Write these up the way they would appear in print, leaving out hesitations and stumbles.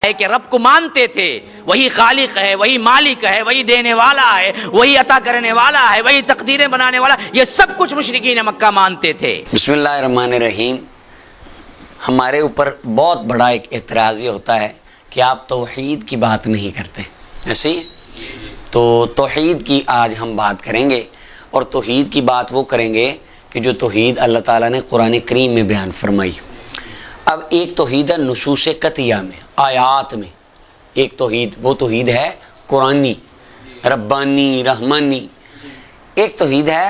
ہے کہ رب کو مانتے تھے، وہی خالق ہے، وہی مالک ہے، وہی دینے والا ہے، وہی عطا کرنے والا ہے، وہی تقدیریں بنانے والا، یہ سب کچھ مشرکین مکہ مانتے تھے۔ بسم اللہ الرحمن الرحیم۔ ہمارے اوپر بہت بڑا ایک اعتراض یہ ہوتا ہے کہ آپ توحید کی بات نہیں کرتے، ایسے ہی؟ تو توحید کی آج ہم بات کریں گے، اور توحید کی بات وہ کریں گے کہ جو توحید اللہ تعالیٰ نے قرآن کریم میں بیان فرمائی۔ اب ایک توحید ہے نصوص قطعیہ میں، آیات میں، ایک توحید وہ توحید ہے قرآنی، ربانی، رحمانی۔ ایک توحید ہے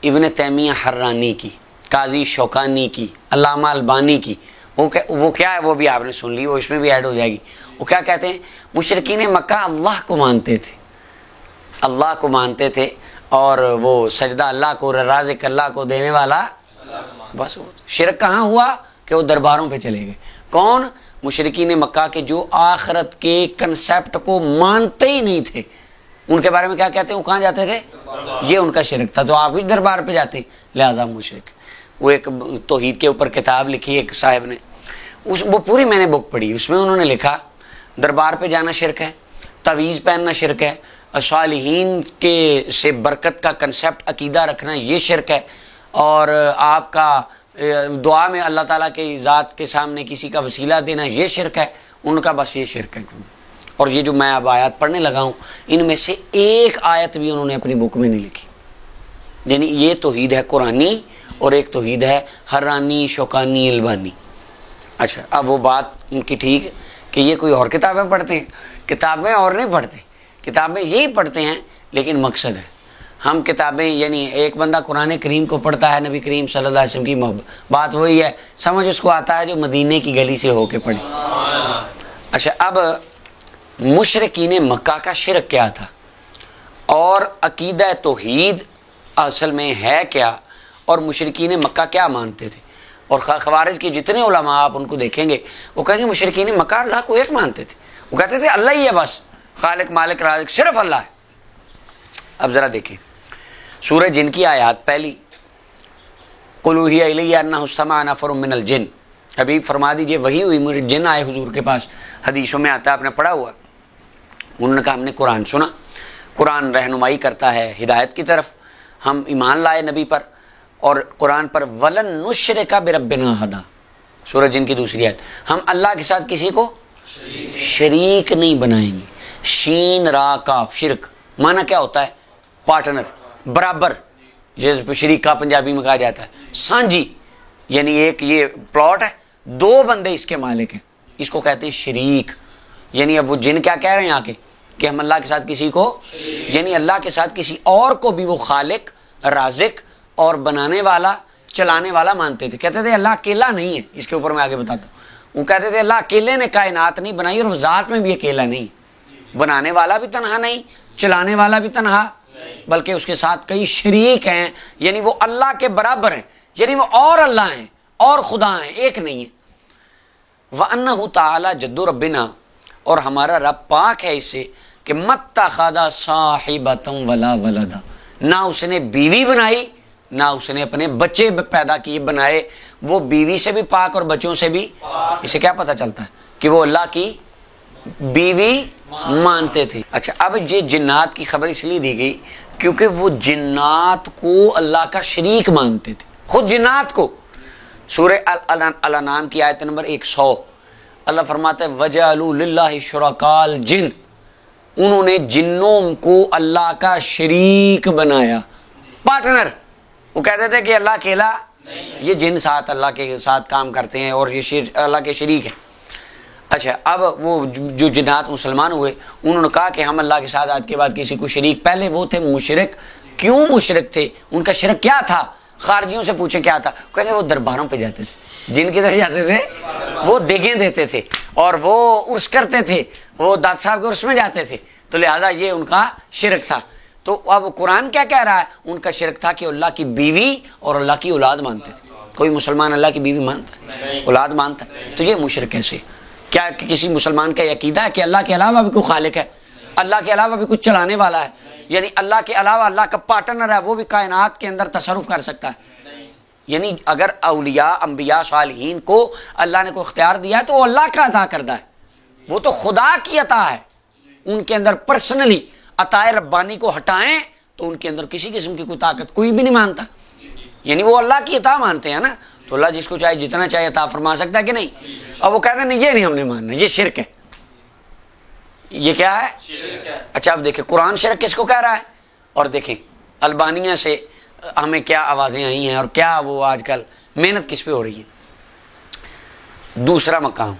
ابن تیمیہ حرانی کی، قاضی شوکانی کی، علامہ البانی کی۔ وہ کیا ہے وہ بھی آپ نے سن لی، وہ اس میں بھی ایڈ ہو جائے گی۔ وہ کیا کہتے ہیں؟ مشرکین مکہ اللہ کو مانتے تھے، اللہ کو مانتے تھے، اور وہ سجدہ اللہ کو، رازق اللہ کو دینے والا، بس شرک کہاں ہوا کہ وہ درباروں پہ چلے گئے۔ کون؟ مشرکین مکہ کے جو آخرت کے کنسیپٹ کو مانتے ہی نہیں تھے۔ ان کے بارے میں کیا کہتے ہیں؟ وہ کہاں جاتے تھے؟ یہ ان کا شرک تھا، تو آپ بھی دربار پہ جاتے، لہذا مشرک۔ وہ ایک توحید کے اوپر کتاب لکھی ایک صاحب نے، وہ پوری میں نے بک پڑھی، اس میں انہوں نے لکھا دربار پہ جانا شرک ہے، تعویذ پہننا شرک ہے، صالحین کے سے برکت کا کنسیپٹ عقیدہ رکھنا یہ شرک ہے، اور آپ کا دعا میں اللہ تعالیٰ کے ذات کے سامنے کسی کا وسیلہ دینا یہ شرک ہے۔ ان کا بس یہ شرک ہے۔ اور یہ جو میں اب آیات پڑھنے لگا ہوں، ان میں سے ایک آیت بھی انہوں نے اپنی بک میں نہیں لکھی۔ یعنی یہ توحید ہے قرآنی، اور ایک توحید ہے حرانی، شوکانی، البانی۔ اچھا، اب وہ بات ان کی ٹھیک ہے کہ یہ کوئی اور کتابیں پڑھتے ہیں، کتابیں اور نہیں پڑھتے، کتابیں یہی پڑھتے ہیں، لیکن مقصد ہے ہم کتابیں، یعنی ایک بندہ قرآن کریم کو پڑھتا ہے، نبی کریم صلی اللہ علیہ وسلم کی محبت، بات وہی ہے، سمجھ اس کو آتا ہے جو مدینے کی گلی سے ہو کے پڑھے۔ اچھا، اب مشرکین مکہ کا شرک کیا تھا، اور عقیدہ توحید اصل میں ہے کیا، اور مشرکین مکہ کیا مانتے تھے۔ اور خوارج کے جتنے علماء آپ ان کو دیکھیں گے، وہ کہیں گے مشرکین مکہ اللہ کو ایک مانتے تھے، وہ کہتے تھے اللہ ہی ہے، بس خالق مالک رازق صرف اللہ ہے۔ اب ذرا دیکھیں سورہ جن کی آیات پہلی، قُلْ أُوحِیَ إِلَیَّ أَنَّهُ اسْتَمَعَ نَفَرٌ مِّنَ الْجِنِّ، حبیب فرما دیجئے وہی ہوئی، مجھے جن آئے حضور کے پاس، حدیثوں میں آتا ہے، آپ نے پڑھا ہوا، انہوں نے کہا ہم نے قرآن سنا، قرآن رہنمائی کرتا ہے ہدایت کی طرف، ہم ایمان لائے نبی پر اور قرآن پر، وَلَن نُشْرِكَ بِرَبِّنَا أَحَدًا، سورہ جن کی دوسری آیت، ہم اللہ کے ساتھ کسی کو شریک نہیں بنائیں گے۔ شین را کاف، شرک معنی کیا ہوتا ہے؟ پارٹنر، برابر، جیسے شریک کا پنجابی میں کہا جاتا ہے سانجی، یعنی ایک یہ پلاٹ ہے، دو بندے اس کے مالک ہیں، اس کو کہتے ہیں شریک۔ یعنی اب وہ جن کیا کہہ رہے ہیں آ کے کہ ہم اللہ کے ساتھ کسی کو، یعنی اللہ کے ساتھ کسی اور کو بھی وہ خالق، رازق اور بنانے والا، چلانے والا مانتے تھے۔ کہتے تھے اللہ اکیلا نہیں ہے، اس کے اوپر میں آگے بتاتا ہوں۔ وہ کہتے تھے اللہ اکیلے نے کائنات نہیں بنائی، اور ذات میں بھی اکیلا نہیں، بنانے والا بھی تنہا نہیں، چلانے والا بھی تنہا، بلکہ اس کے ساتھ کئی شریک ہیں، یعنی وہ اللہ کے برابر ہیں، یعنی وہ اور اللہ ہیں اور خدا ہیں، ایک نہیں ہے۔ وَأَنَّهُ تَعَالَى جَدُّ رَبِّنَا، اور ہمارا رب پاک ہے اس سے کہ مَتَّخَذَ صَاحِبَةً وَلَا وَلَدًا، نہ اس نے بیوی بنائی، نہ اس نے اپنے بچے پیدا کیے بنائے، وہ بیوی سے بھی پاک اور بچوں سے بھی۔ اسے کیا پتہ چلتا ہے کہ وہ اللہ کی بیوی مانتے تھے۔ اچھا، اب یہ جنات کی خبر اس لیے دی گئی کیونکہ وہ جنات کو اللہ کا شریک مانتے تھے، خود جنات کو۔ سورہ الانعام کی آیت نمبر 100 اللہ فرماتا ہے وَجَعَلُوا لِلَّهِ شُرَكَاءَ الْجِنِّ، انہوں نے جنوں کو اللہ کا شریک بنایا، پارٹنر۔ وہ کہتے تھے کہ اللہ اکیلا، یہ جن ساتھ اللہ کے ساتھ کام کرتے ہیں اور یہ اللہ کے شریک ہیں۔ اچھا، اب وہ جو جنات مسلمان ہوئے، انہوں نے کہا کہ ہم اللہ کے ساتھ آج کے بعد کسی کو شریک، پہلے وہ تھے مشرک۔ کیوں مشرک تھے؟ ان کا شرک کیا تھا؟ خارجیوں سے پوچھیں کیا تھا، کہیں گے وہ درباروں پہ جاتے تھے، جن کدھر جاتے تھے؟ وہ دیگیں دیتے تھے، اور وہ عرس کرتے تھے، وہ داد صاحب کے عرس میں جاتے تھے، تو لہذا یہ ان کا شرک تھا۔ تو اب قرآن کیا کہہ رہا ہے؟ ان کا شرک تھا کہ اللہ کی بیوی اور اللہ کی اولاد مانتے تھے۔ کوئی مسلمان اللہ کی بیوی مانتا ہے؟ اولاد مانتا ہے؟ تو یہ مشرک کیسے؟ کیا کسی مسلمان کا عقیدہ ہے کہ اللہ کے علاوہ بھی کوئی خالق ہے، اللہ کے علاوہ بھی کچھ چلانے والا ہے، یعنی اللہ کے علاوہ اللہ کا پارٹنر ہے، وہ بھی کائنات کے اندر تصرف کر سکتا ہے؟ یعنی اگر اولیاء، انبیاء، صالحین کو اللہ نے کوئی اختیار دیا ہے تو وہ اللہ کا ادا کردہ ہے، وہ تو خدا کی عطا ہے، ان کے اندر پرسنلی عطا ربانی کو ہٹائیں تو ان کے اندر کسی قسم کی کوئی طاقت کوئی بھی نہیں مانتا، یعنی وہ اللہ کی عطا مانتے ہیں نا، تو اللہ جس کو چاہے جتنا چاہے عطا فرما سکتا ہے کہ نہیں؟ اب وہ کہتے ہیں نہیں یہ نہیں ہم نے ماننا، یہ شرک ہے، یہ کیا ہے؟ اچھا اب دیکھیں قرآن شرک کس کو کہہ رہا ہے، اور دیکھیں البانیہ سے ہمیں کیا آوازیں آئی ہیں اور کیا وہ آج کل محنت کس پہ ہو رہی ہے۔ دوسرا مقام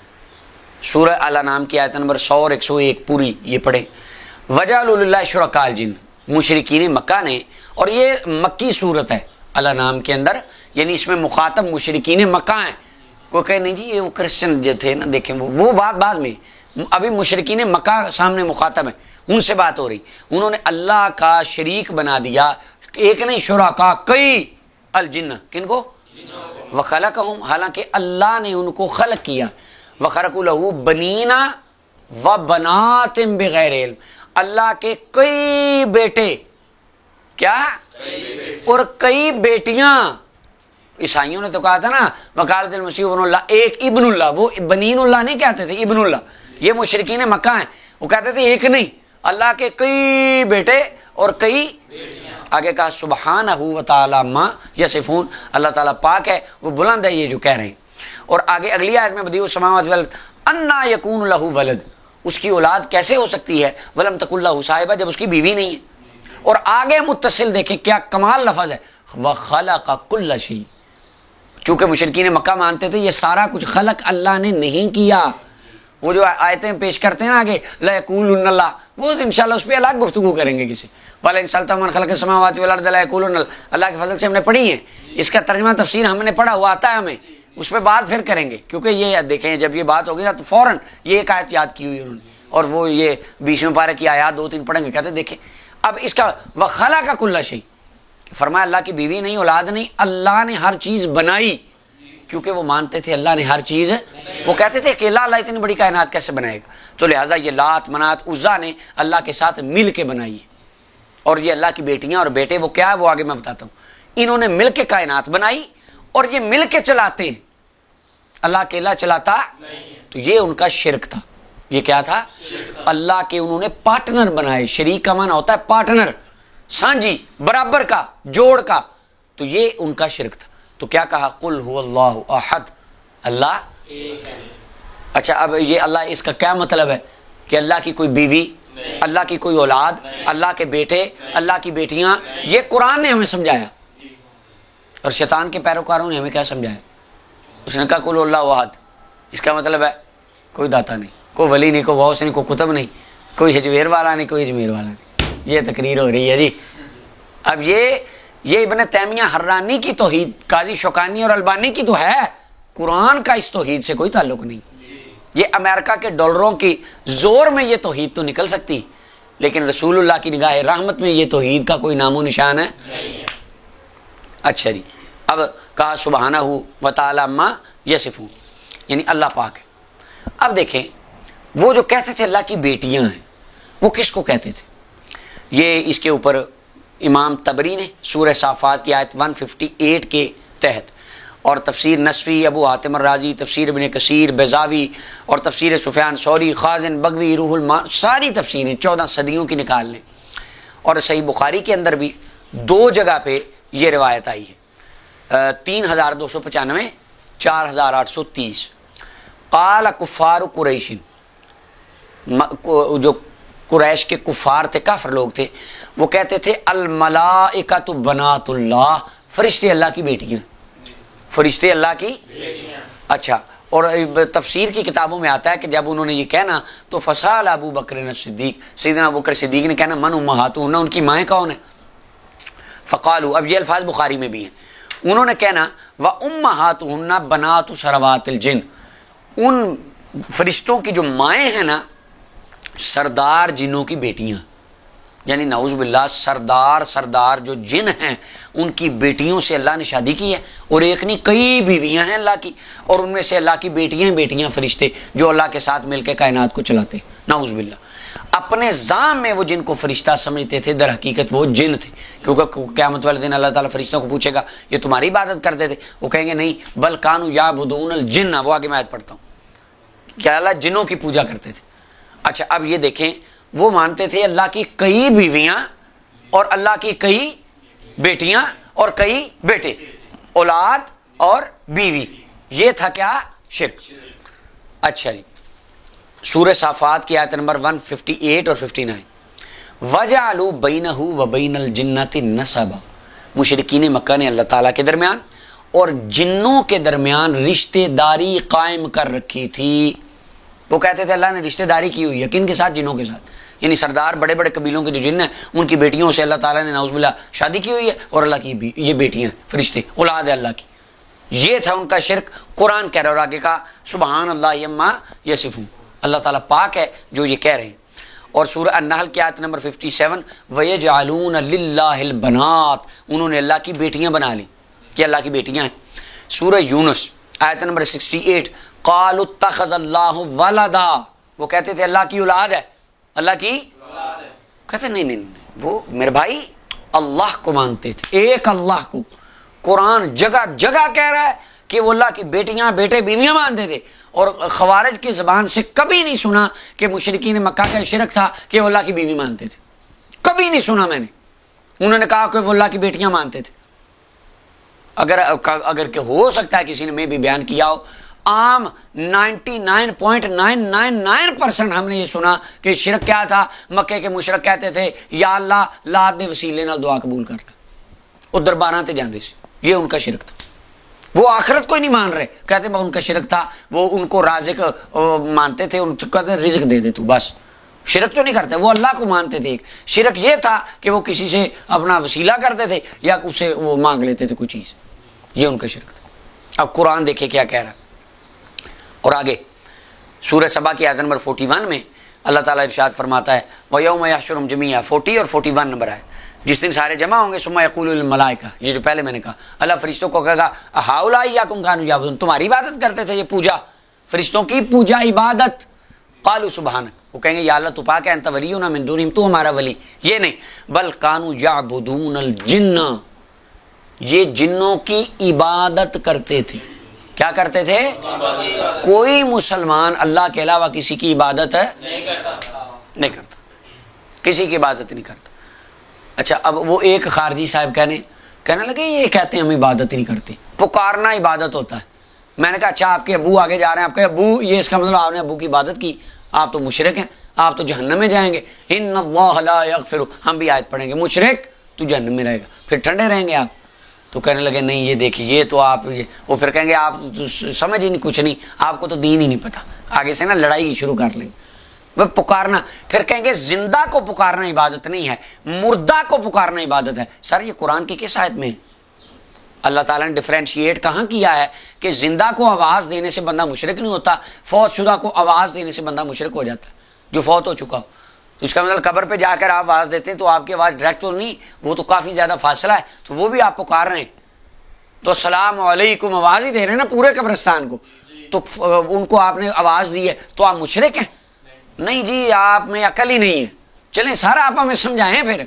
سورہ الانعام کی آیت نمبر 100 اور 101 پوری یہ پڑھیں، وَجَعَلُوا لِلَّهِ شُرَكَاءَ الْجِنَّ، مشرکین مکہ نے، اور یہ مکی صورت ہے الانعام کے اندر، یعنی اس میں مخاطب مشرکین مکہ ہیں، کوئی کہے نہیں جی یہ وہ کرسچن جو تھے نا، دیکھیں وہ بات بعد میں، ابھی مشرکین مکہ سامنے مخاطب ہیں، ان سے بات ہو رہی، انہوں نے اللہ کا شریک بنا دیا، ایک نہیں شرکا کئی، الجن کن کو؟ وخلقہم، حالانکہ اللہ نے ان کو خلق کیا، وخرقوا لہ بنینا وبنات بغیر علم، اللہ کے کئی بیٹے، کیا؟ اور کئی بیٹیاں، عیسائیوں نے تو کہا تھا نا وقالت المسیح ابن اللہ، ایک ابن اللہ، وہ بنین اللہ نہیں کہتے تھے، ابن اللہ، یہ مشرکین مکہ ہیں، وہ کہتے تھے ایک نہیں، اللہ کے کئی بیٹے اور کئی، آگے کہا سبحانہ و تعالی ما یصفون، اللہ تعالیٰ پاک ہے، وہ بلند ہے یہ جو کہہ رہے ہیں، اور آگے اگلی آیت میں بدیع السماوات والارض انا یکون لہ ولد، اس کی اولاد کیسے ہو سکتی ہے، ولم تکن لہ صاحبہ، جب اس کی بیوی نہیں ہے، اور آگے متصل دیکھیں کیا کمال لفظ ہے، وخلق کل شیء، چونکہ مشرکین مکہ مانتے تھے یہ سارا کچھ خلق اللہ نے نہیں کیا، وہ جو آیتیں پیش کرتے ہیں نا آگے لَيَقُولُنَّ اللَّهُ، وہ انشاءاللہ اس پہ الگ گفتگو کریں گے کسی، وَلَئِن سَأَلْتَهُم مَنْ خَلَقَ السَّمَاوَاتِ وَالْأَرْضَ لَيَقُولُنَّ اللَّهُ، اللہ کے فضل سے ہم نے پڑھی ہیں، اس کا ترجمہ تفسیر ہم نے پڑھا ہوا آتا ہے ہمیں، اس پہ بات پھر کریں گے، کیونکھ یہ دیکھیں جب یہ بات ہوگی نا تو فوراً یہ ایک آیت یاد کی ہوئی انہوں نے، اور وہ یہ 20ویں پارے کی آیات 2-3 پڑھیں گے، کہتے ہیں دیکھیں اب اس کا وَخَلَقَ كُلَّ شَيْءٍ، فرمایا اللہ کی بیوی نہیں، اولاد نہیں، اللہ نے ہر چیز بنائی، کیونکہ وہ مانتے تھے اللہ نے ہر چیز، وہ کہتے تھے اکیلا اللہ اتنی بڑی کائنات کیسے بنائے گا، تو لہٰذا یہ لات منات عزا نے اللہ کے ساتھ مل کے بنائی ہے، اور یہ اللہ کی بیٹیاں اور بیٹے وہ کیا ہے وہ آگے میں بتاتا ہوں، انہوں نے مل کے کائنات بنائی اور یہ مل کے چلاتے ہیں، اللہ اکیلا چلاتا تو یہ ان کا شرک تھا، یہ کیا تھا؟ اللہ کے انہوں نے پارٹنر بنائے، شریک کا معنی ہوتا ہے پارٹنر، سانجی، برابر کا، جوڑ کا، تو یہ ان کا شرک تھا، تو کیا کہا قل هو اللہ احد، اللہ ایک ہے۔ اچھا اب یہ اللہ، اس کا کیا مطلب ہے کہ اللہ کی کوئی بیوی، اللہ کی کوئی اولاد، اللہ کے بیٹے، اللہ کی بیٹیاں، یہ قرآن نے ہمیں سمجھایا، اور شیطان کے پیروکاروں نے ہمیں کیا سمجھایا، اس نے کہا قل هو اللہ احد، اس کا مطلب ہے کوئی داتا نہیں، کوئی ولی نہیں، کوئی غوث نہیں، کوئی قطب نہیں، کوئی ہجویر والا نہیں، کوئی اجمیر والا نہیں، یہ تقریر ہو رہی ہے جی۔ اب یہ ابن تیمیہ حرانی کی توحید، قاضی شوکانی اور البانی کی تو ہے، قرآن کا اس توحید سے کوئی تعلق نہیں، یہ امریکہ کے ڈالروں کی زور میں یہ توحید تو نکل سکتی، لیکن رسول اللہ کی نگاہ رحمت میں یہ توحید کا کوئی نام و نشان ہے۔ اچھا جی، اب کہا سبحانہ و تعالی ما یصفون، یعنی اللہ پاک ہے۔ اب دیکھیں وہ جو کہتے تھے اللہ کی بیٹیاں ہیں، وہ کس کو کہتے تھے؟ یہ اس کے اوپر امام طبری نے سورہ صافات کی آیت 158 کے تحت، اور تفسیر نصفی، ابو حاتم الرازی، تفسیر ابن کثیر، بیضاوی، اور تفسیر سفیان ثوری، خازن، بغوی، روح المان، ساری تفسیریں 14 صدیوں کی نکال لیں، اور صحیح بخاری کے اندر بھی 2 جگہ پہ یہ روایت آئی ہے، 3295، 4830، قال کفار قریش، جو قریش کے کفار تھے، کافر لوگ تھے، وہ کہتے تھے الملائکۃ بنات اللہ، فرشتے اللہ کی بیٹیاں، فرشتے اللہ کی، اچھا، اور تفسیر کی کتابوں میں آتا ہے کہ جب انہوں نے یہ کہنا تو فسال ابو بکر صدیق، سیدنا ابو بکر صدیق نے کہنا من امہاتہن، ان کی مائیں کون ہیں؟ فقالوا، اب یہ الفاظ بخاری میں بھی ہیں، انہوں نے کہنا وامہاتہن بنات سروات الجن، ان فرشتوں کی جو مائیں ہیں نا سردار جنوں کی بیٹیاں، یعنی نعوذ باللہ سردار جو جن ہیں ان کی بیٹیوں سے اللہ نے شادی کی ہے، اور ایک نہیں کئی بیویاں ہیں اللہ کی، اور ان میں سے اللہ کی بیٹیاں فرشتے جو اللہ کے ساتھ مل کے کائنات کو چلاتے ہیں، نعوذ باللہ۔ اپنے ذام میں وہ جن کو فرشتہ سمجھتے تھے، در حقیقت وہ جن تھے، کیونکہ قیامت والے دن اللہ تعالیٰ فرشتوں کو پوچھے گا یہ تمہاری عبادت کرتے تھے، وہ کہیں گے نہیں بل کانوا یعبدون الجن، وہ آگے میں آیت پڑھتا ہوں، کیا اللہ جنوں کی پوجا کرتے تھے. اچھا اب یہ دیکھیں وہ مانتے تھے اللہ کی کئی بیویاں اور اللہ کی کئی بیٹیاں اور کئی بیٹے، اولاد اور بیوی، یہ تھا کیا؟ شرک. اچھا جی سورہ صافات کی آیت نمبر 158 اور 59 وَجَعَلُوا بَيْنَهُ وَبَيْنَ الْجِنَّةِ نَسَبًا، مشرکین مکہ نے اللہ تعالیٰ کے درمیان اور جنوں کے درمیان رشتہ داری قائم کر رکھی تھی. وہ کہتے تھے اللہ نے رشتہ داری کی ہوئی ہے، کن کے ساتھ؟ جنوں کے ساتھ. یعنی سردار بڑے بڑے قبیلوں کے جو جن ہیں ان کی بیٹیوں سے اللہ تعالیٰ نے نعوذ باللہ شادی کی ہوئی ہے، اور اللہ کی یہ بیٹیاں فرشتے اولاد ہے اللہ کی. یہ تھا ان کا شرک. قرآن کہہ رہا ہے اور آگے کہا سبحان اللہ عما یصفون، اللہ تعالیٰ پاک ہے جو یہ کہہ رہے ہیں. اور سورہ النحل کی آیت نمبر 57 وَيَجْعَلُونَ لِلَّهِ الْبَنَاتِ، انہوں نے اللہ کی بیٹیاں بنا لی کہ اللہ کی بیٹیاں ہیں. سورہ یونس آیت نمبر 68 قَالُوا اتَّخَذَ اللَّهُ وَلَدًا، وہ کہتے تھے اللہ کی اولاد ہے، اللہ کی کہتے نہیں، وہ میرے بھائی اللہ کو مانتے تھے، ایک اللہ کو. قرآن جگہ جگہ کہہ رہا ہے کہ وہ اللہ کی بیٹیاں بیٹے بیویاں مانتے تھے. اور خوارج کی زبان سے کبھی نہیں سنا کہ مشرکین مکہ کا شرک تھا کہ وہ اللہ کی بیوی مانتے تھے، کبھی نہیں سنا میں نے. انہوں نے کہا کہ وہ اللہ کی بیٹیاں مانتے تھے. اگر کہ ہو سکتا ہے کسی نے میں بھی بیان کیا ہو، عام 99.999% ہم نے یہ سنا کہ شرک کیا تھا. مکے کے مشرک کہتے تھے یا اللہ لات دے وسیلے نال دعا قبول کر لے، وہ درباراں تے جاندے سی. یہ ان کا شرک تھا. وہ آخرت کوئی نہیں مان رہے، کہتے ان کا شرک تھا. وہ ان کو رازق مانتے تھے، ان کو کہتے رزق دے دے تو بس. شرک تو نہیں کرتے، وہ اللہ کو مانتے تھے. ایک شرک یہ تھا کہ وہ کسی سے اپنا وسیلہ کرتے تھے یا اسے وہ مانگ لیتے تھے کوئی چیز. یہ ان کا شرک تھا. اب قرآن دیکھیں کیا کہہ رہا ہے. اور آگے سورہ سبا کی آیت نمبر 41 میں اللہ تعالیٰ ارشاد فرماتا ہے وَيَوْمَ يَحْشُرُهُمْ جَمِيعًا، 40 اور 41 نمبر ہے. جس دن سارے جمع ہوں گے ثم یقول للملائکہ، یہ جو پہلے میں نے کہا اللہ فرشتوں کو کہے گا ہؤلاء ایاکم کانوا یعبدون، تمہاری عبادت کرتے تھے یہ پوجا، فرشتوں کی پوجا عبادت. قالوا سبحانک، وہ کہیں گے یا اللہ تو پاک ہے، انت ولینا من دونہم، تو ہمارا ولی. یہ نہیں بل کانوا یعبدون الجن، یہ جنوں کی عبادت کرتے تھے. کیا کرتے تھے؟ کوئی مسلمان اللہ کے علاوہ کسی کی عبادت نہیں کرتا، کسی کی عبادت نہیں کرتا. اچھا اب وہ ایک خارجی صاحب کہنے لگے یہ کہتے ہیں ہم عبادت نہیں کرتے، پکارنا عبادت ہوتا ہے. میں نے کہا اچھا آپ کے ابو آگے جا رہے ہیں، آپ کے ابو، یہ اس کا مطلب آپ نے ابو کی عبادت کی، آپ تو مشرک ہیں، آپ تو جہنم میں جائیں گے. ان اللہ لا یغفر، ہم بھی آیت پڑھیں گے مشرک تو جہنم میں رہے گا، پھر ٹھنڈے رہیں گے آپ. تو کہنے لگے نہیں یہ دیکھیے یہ تو آپ وہ پھر کہیں گے آپ سمجھ ہی نہیں کچھ نہیں، آپ کو تو دین ہی نہیں پتہ. آگے سے نا لڑائی شروع کر لیں گے. وہ پکارنا، پھر کہیں گے زندہ کو پکارنا عبادت نہیں ہے، مردہ کو پکارنا عبادت ہے. سر یہ قرآن کی کس آیت میں ہے؟ اللہ تعالیٰ نے ڈفرینشیٹ کہاں کیا ہے کہ زندہ کو آواز دینے سے بندہ مشرک نہیں ہوتا، فوت شدہ کو آواز دینے سے بندہ مشرک ہو جاتا ہے جو فوت ہو چکا ہو. تو اس کا مطلب قبر پہ جا کر آپ آواز دیتے ہیں تو آپ کی آواز ڈائریکٹ تو نہیں، وہ تو کافی زیادہ فاصلہ ہے، تو وہ بھی آپ پکار رہے ہیں تو السلام علیکم آواز ہی دے رہے ہیں نا پورے قبرستان کو. تو ان کو آپ نے آواز دی ہے تو آپ مشرک ہیں؟ نہیں جی آپ میں عقل ہی نہیں ہے. چلیں سر آپ ہمیں سمجھائیں، پھر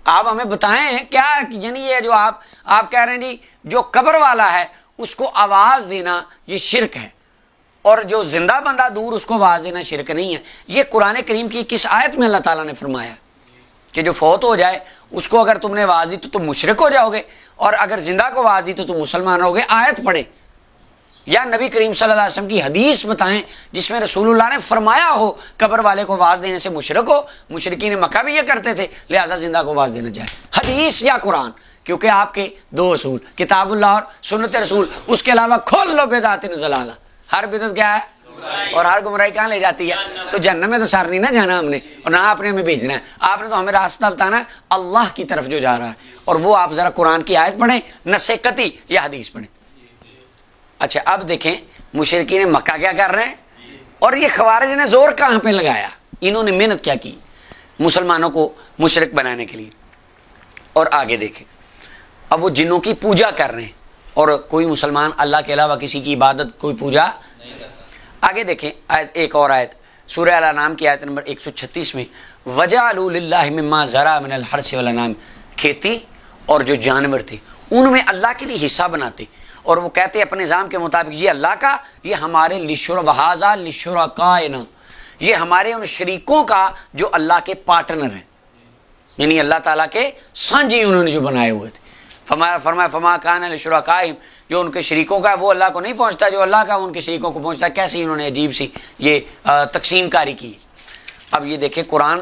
آپ ہمیں بتائیں کیا یعنی یہ جو آپ کہہ رہے ہیں جی جو قبر والا ہے اس کو آواز دینا یہ شرک ہے، اور جو زندہ بندہ دور اس کو آواز دینا شرک نہیں ہے. یہ قرآن کریم کی کس آیت میں اللہ تعالیٰ نے فرمایا کہ جو فوت ہو جائے اس کو اگر تم نے آواز دی تو تم مشرک ہو جاؤ گے، اور اگر زندہ کو آواز دی تو تم مسلمان ہو گے. آیت پڑھیں یا نبی کریم صلی اللہ علیہ وسلم کی حدیث بتائیں جس میں رسول اللہ نے فرمایا ہو قبر والے کو آواز دینے سے مشرک ہو. مشرکین مکہ بھی یہ کرتے تھے، لہذا زندہ کو آواز دینا چاہے. حدیث یا قرآن، کیونکہ آپ کے دو اصول کتاب اللہ اور سنت رسول، اس کے علاوہ کھول لو بدعت ضلالہ. ہر بدعت کیا ہے اور ہر گمراہی کہاں لے جاتی ہے؟ تو جہنم میں تو سر نہیں نہ جانا ہم نے، اور نہ آپ نے ہمیں بھیجنا ہے. آپ نے تو ہمیں راستہ بتانا ہے اللہ کی طرف جو جا رہا ہے، اور وہ آپ ذرا قرآن کی آیت پڑھیں، نص قطعی یا حدیث پڑھیں. اچھا اب دیکھیں مشرکین مکہ کیا کر رہے ہیں، اور یہ خوارج نے زور کہاں پہ لگایا، انہوں نے محنت کیا کی مسلمانوں کو مشرک بنانے کے لیے. اور آگے دیکھیں اب وہ جنوں کی پوجا کر رہے ہیں، اور کوئی مسلمان اللہ کے علاوہ کسی کی عبادت کوئی پوجا نہیں کرتا. آگے دیکھیں آیت، ایک اور آیت سورہ الانعام کی آیت نمبر 136 میں وَجَعَلُوا لِلَّهِ مِمَّا زَرَعَ مِنَ الْحَرْثِ وَالْأَنْعَامِ، کھیتی اور جو جانور تھے ان میں اللہ کے لیے حصہ بناتے اور وہ کہتے ہیں اپنے نظام کے مطابق یہ اللہ کا، یہ ہمارے وہذا لشرکائنا، یہ ہمارے ان شریکوں کا جو اللہ کے پارٹنر ہیں، یعنی اللہ تعالیٰ کے سانجی انہوں نے جو بنائے ہوئے تھے۔ فرمایا فما کان لشرکائہم، جو ان کے شریکوں کا وہ اللہ کو نہیں پہنچتا، جو اللہ کا ان کے شریکوں کو پہنچتا ہے۔ کیسے انہوں نے عجیب سی یہ تقسیم کاری کی۔ اب یہ دیکھیں قرآن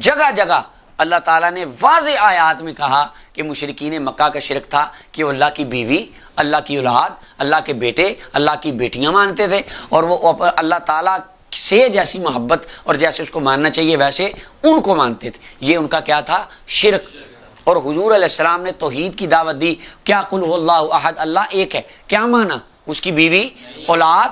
جگہ جگہ اللہ تعالیٰ نے واضح آیات میں کہا کہ مشرکین مکہ کا شرک تھا کہ وہ اللہ کی بیوی، اللہ کی اولاد، اللہ کے بیٹے، اللہ کی بیٹیاں مانتے تھے، اور وہ اللہ تعالیٰ سے جیسی محبت اور جیسے اس کو ماننا چاہیے ویسے ان کو مانتے تھے۔ یہ ان کا کیا تھا؟ شرک۔ اور حضور علیہ السلام نے توحید کی دعوت دی۔ کیا قل هو اللہ احد، اللہ ایک ہے، کیا مانا؟ اس کی بیوی، اولاد،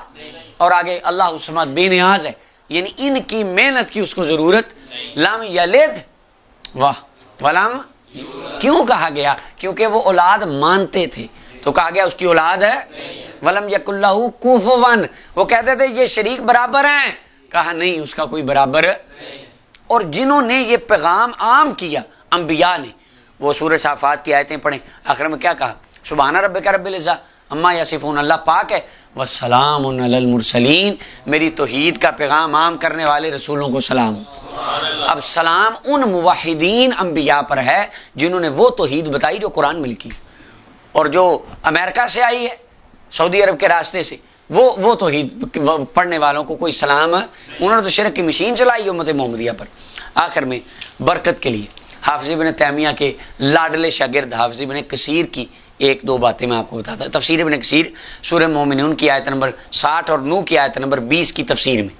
اور آگے اللہ الصمد، بے نیاز ہے، یعنی ان کی محنت کی اس کو ضرورت۔ لم یلد واہ ولم، کیوں کہا گیا؟ کیونکہ وہ اولاد مانتے تھے تو کہا گیا اس کی اولاد ہے۔ ولم یکن لہ کفوا، وہ کہتے تھے یہ شریک برابر ہیں، کہا نہیں، اس کا کوئی برابر۔ اور جنہوں نے یہ پیغام عام کیا انبیاء نے، وہ سورہ صافات کی آیتیں پڑھیں، آخر میں کیا کہا؟ سبحان ربک رب العزہ عما یصفون، اللہ پاک ہے، والسلام علی المرسلین، میری توحید کا پیغام عام کرنے والے رسولوں کو سلام۔ اب سلام ان موحدین انبیاء پر ہے جنہوں نے وہ توحید بتائی جو قرآن میں لکھی، اور جو امریکہ سے آئی ہے، سعودی عرب کے راستے سے، وہ توحید پڑھنے والوں کو کوئی سلام ہے؟ انہوں نے تو شرک کی مشین چلائی امت محمدیہ پر۔ آخر میں برکت کے لیے حافظ ابن تیمیہ کے لاڈلے شاگرد حافظ ابن کثیر کی ایک دو باتیں میں آپ کو بتاتا ہوں۔ تفسیر ابن کثیر سورہ مومنون کی آیت نمبر 60 اور نوح کی آیت نمبر 20 کی تفسیر میں،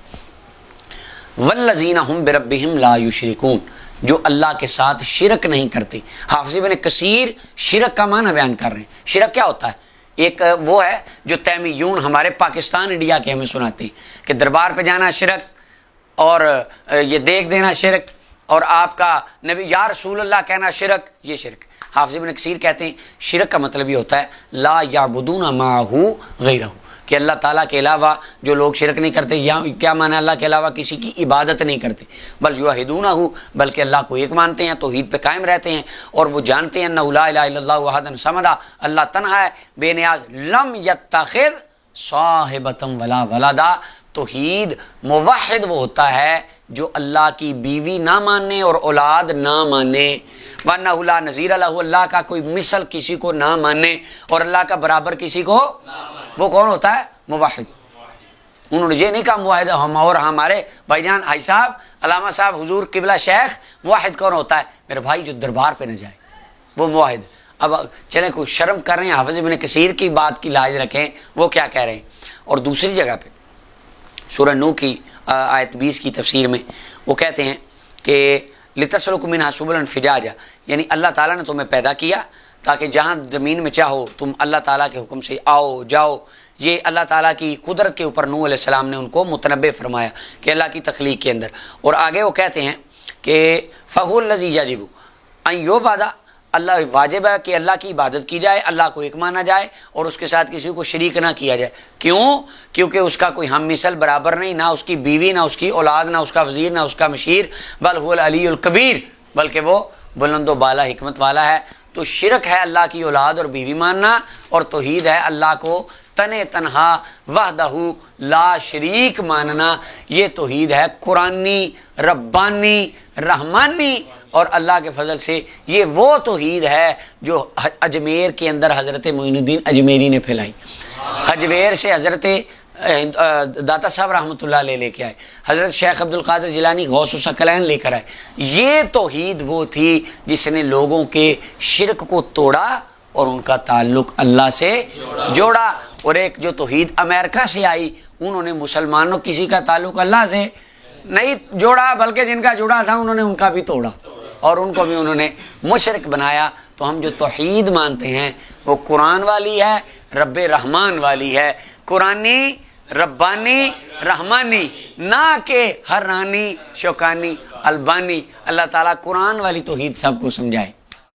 والذین ہم بربہم لا یشرکون، جو اللہ کے ساتھ شرک نہیں کرتے۔ حافظ ابن کثیر شرک کا معنی بیان کر رہے ہیں۔ شرک کیا ہوتا ہے؟ ایک وہ ہے جو تیمیون ہمارے پاکستان انڈیا کے ہمیں سناتے ہیں کہ دربار پہ جانا شرک، اور یہ دیکھ دینا شرک، اور آپ کا نبی یا رسول اللہ کہنا شرک، یہ شرک۔ حافظ ابن کثیر کہتے ہیں شرک کا مطلب یہ ہوتا ہے لا یعبدون معہ غیرہ، کہ اللہ تعالیٰ کے علاوہ جو لوگ شرک نہیں کرتے، یا کیا معنی اللہ کے علاوہ کسی کی عبادت نہیں کرتے، بل یوحدونہ، بلکہ اللہ کو ایک مانتے ہیں، توحید پہ قائم رہتے ہیں، اور وہ جانتے ہیں انہ لا الہ الا اللہ وحدہ صمدہ، اللہ تنہا ہے، بے نیاز، لم یتخذ صاحبۃ ولا ولدا۔ توحید موحد وہ ہوتا ہے جو اللہ کی بیوی نہ مانے اور اولاد نہ مانے، وَأَنَّهُ لَا نَظِيرَ لَهُ، اللہ کا کوئی مثل کسی کو نہ مانے اور اللہ کا برابر کسی کو، وہ کون ہوتا ہے؟ موحد۔ انہوں نے یہ نہیں کہا موحد ہم، اور ہمارے بھائی جان حاجی صاحب، علامہ صاحب، حضور قبلہ شیخ، موحد کون ہوتا ہے؟ میرے بھائی جو دربار پہ نہ جائے وہ موحد۔ اب چلیں کوئی شرم کر رہے ہیں، حافظ ابن کثیر کی بات کی لاج رکھیں، وہ کیا کہہ رہے ہیں۔ اور دوسری جگہ پہ سورہ نوح کی آیت 20 کی تفسیر میں وہ کہتے ہیں کہ لِتَسْلُكُ مِنْهَا سُبُلًا فِجَاجًا، یعنی اللہ تعالیٰ نے تمہیں پیدا کیا تاکہ جہاں زمین میں چاہو تم اللہ تعالیٰ کے حکم سے آؤ جاؤ۔ یہ اللہ تعالیٰ کی قدرت کے اوپر نوح علیہ السلام نے ان کو متنبع فرمایا کہ اللہ کی تخلیق کے اندر۔ اور آگے وہ کہتے ہیں کہ فَهُوَ الَّذِي يَجِبُ أَن يُعْبَدَ، اللہ واجب ہے کہ اللہ کی عبادت کی جائے، اللہ کو ایک مانا جائے اور اس کے ساتھ کسی کو شریک نہ کیا جائے۔ کیوں؟ کیونکہ اس کا کوئی ہم مثل برابر نہیں، نہ اس کی بیوی، نہ اس کی اولاد، نہ اس کا وزیر، نہ اس کا مشیر، بل هو العلی الکبیر، بلکہ وہ بلند و بالا حکمت والا ہے۔ تو شرک ہے اللہ کی اولاد اور بیوی ماننا، اور توحید ہے اللہ کو تنہا وحدہ لا شریک ماننا۔ یہ توحید ہے قرآنی، ربانی، رحمانی، اور اللہ کے فضل سے یہ وہ توحید ہے جو اجمیر کے اندر حضرت معین الدین اجمیری نے پھیلائی۔ اجمیر سے حضرت داتا صاحب رحمۃ اللہ علیہ لے کے آئے، حضرت شیخ عبد القادر جیلانی غوث الثقلین لے کر آئے۔ یہ توحید وہ تھی جس نے لوگوں کے شرک کو توڑا اور ان کا تعلق اللہ سے جوڑا۔ اور ایک جو توحید امریکہ سے آئی، انہوں نے مسلمانوں کسی کا تعلق اللہ سے نہیں جوڑا، بلکہ جن کا جڑا تھا انہوں نے ان کا بھی توڑا اور ان کو بھی انہوں نے مشرک بنایا۔ تو ہم جو توحید مانتے ہیں وہ قرآن والی ہے، رب رحمان والی ہے، قرآنی، ربانی، رحمانی، نہ کہ ہرانی، شوکانی، البانی۔ اللہ تعالیٰ قرآن والی توحید سب کو سمجھائے۔